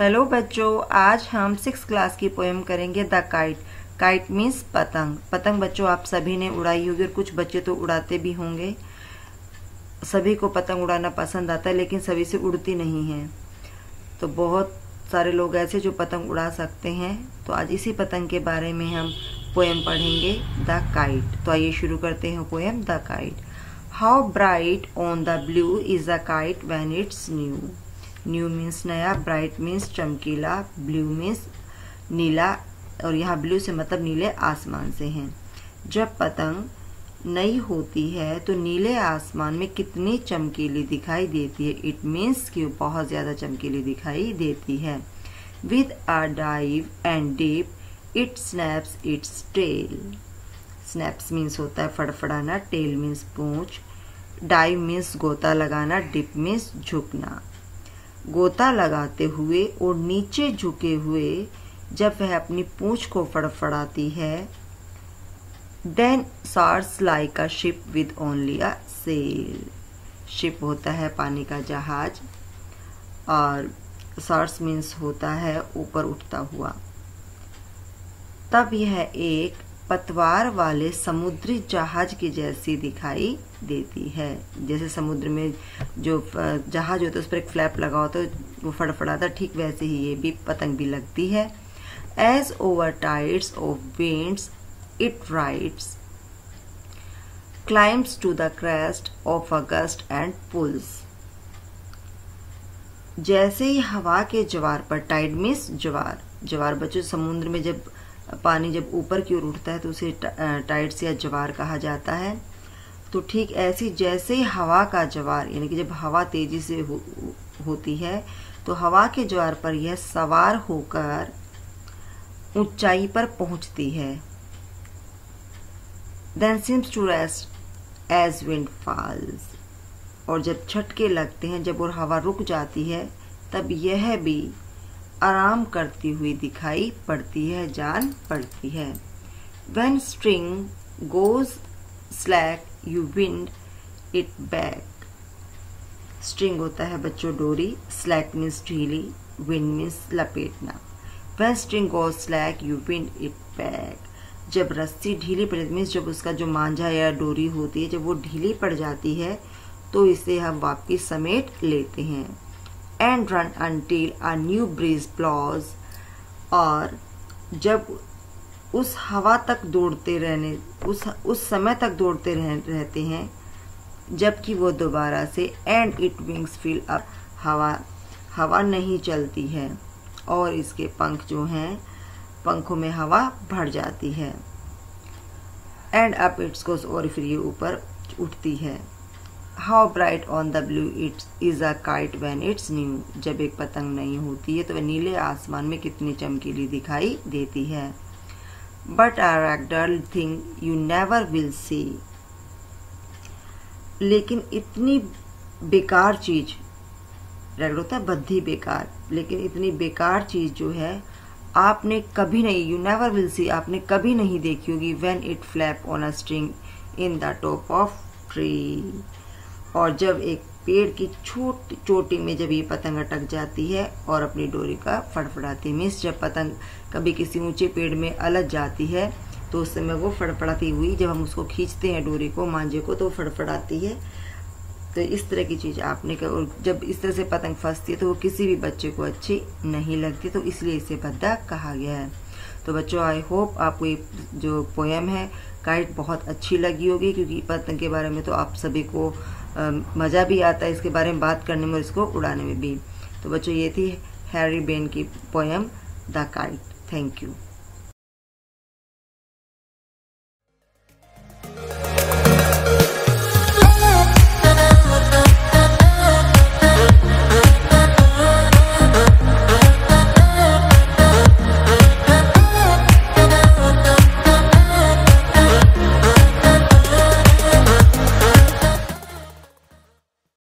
Hello बच्चों, आज हम 6th क्लास की पोएम करेंगे द काइट। काइट मीन्स पतंग। पतंग बच्चों आप सभी ने उड़ाई होगी और कुछ बच्चे तो उड़ाते भी होंगे। सभी को पतंग उड़ाना पसंद आता है, लेकिन सभी से उड़ती नहीं है। तो बहुत सारे लोग ऐसे जो पतंग उड़ा सकते हैं। तो आज इसी पतंग के बारे में हम पोएम पढ़ेंगे द काइट। तो आइए शुरू करते हैं poem the kite. How bright on the blue is a kite when it's new. New means नया, ब्राइट मीन्स चमकीला, ब्लू मीन्स नीला, और यहाँ ब्लू से मतलब नीले आसमान से हैं। जब पतंग नई होती है तो नीले आसमान में कितनी चमकीली दिखाई देती है। इट मीन्स कि बहुत ज़्यादा चमकीली दिखाई देती है। With a dive and dip it snaps its tail. Snaps means होता है फड़फड़ाना, टेल मीन्स पूंछ, डाइव मीन्स गोता लगाना, डिप मीन्स झुकना। गोता लगाते हुए और नीचे झुके हुए जब वह अपनी पूंछ को फड़फड़ाती है, then soars like a ship with only a sail. Ship होता है पानी का जहाज, और soars मीन्स होता है ऊपर उठता हुआ। तब यह एक पतवार वाले समुद्री जहाज की जैसी दिखाई देती है। जैसे समुद्र में जो जहाज होता है उस पर एक फ्लैप लगा होता है, वो फड़फड़ाता, ठीक वैसे ही ये भी पतंग भी लगती है। As over tides of winds it rides, climbs to the crest of a gust and pulls. जैसे ही हवा के ज्वार पर, टाइड मीन्स ज्वार, ज्वार बच्चों समुद्र में जब पानी जब ऊपर की ओर उठता है तो उसे टाइड्स या ज्वार कहा जाता है। तो ठीक ऐसी जैसे हवा का ज्वार, यानी कि जब हवा तेजी से होती है तो हवा के ज्वार पर यह सवार होकर ऊंचाई पर पहुंचती है। Then seems to rest as wind falls। और जब झटके लगते हैं, जब और हवा रुक जाती है, तब यह भी आराम करती हुई दिखाई पड़ती है, जान पड़ती है। When string goes slack you wind it back। String होता है बच्चों डोरी, स्लैक मीन्स ढीली, विंड मीन्स लपेटना। When string goes slack you wind it back। जब रस्सी ढीली पड़ जाती, मीन्स जब उसका जो मांझा या डोरी होती है जब वो ढीली पड़ जाती है तो इसे हम वापस समेट लेते हैं। And run until a new breeze blows। और जब उस हवा तक दौड़ते रहने, उस समय तक दौड़ते रहते हैं जबकि वो दोबारा से and it wings fill up, हवा नहीं चलती है और इसके पंख जो हैं, पंखों में हवा भर जाती है। एंड अप इट्स गोस, और फिर ये ऊपर उठती है। How bright on the blue it's is a kite when it's new. जब एक पतंग नहीं होती है तो वह नीले आसमान में कितनी चमकीली दिखाई देती है। But a ragdoll thing you never will see. लेकिन इतनी बेकार चीज, रैगड होता है बद्धी, बेकार, लेकिन इतनी बेकार चीज जो है आपने कभी नहीं, यू नेवर विल सी, आपने कभी नहीं देखी होगी। When it flap on a string in the top of tree. और जब एक पेड़ की चोटी में जब ये पतंग अटक जाती है और अपनी डोरी का फड़फड़ाती, मीन्स जब पतंग कभी किसी ऊंचे पेड़ में अलझ जाती है तो उस समय वो फड़फड़ाती हुई, जब हम उसको खींचते हैं डोरी को, मांझे को, तो फड़फड़ाती है। तो इस तरह की चीज़ आपने कर, और जब इस तरह से पतंग फंसती है तो वो किसी भी बच्चे को अच्छी नहीं लगती, तो इसलिए इसे भद्दा कहा गया है। तो बच्चों आई होप आपको ये जो पोएम है काइट बहुत अच्छी लगी होगी, क्योंकि पतंग के बारे में तो आप सभी को मज़ा भी आता है इसके बारे में बात करने में और इसको उड़ाने में भी। तो बच्चों ये थी हैरी बेन की poem the kite. Thank you.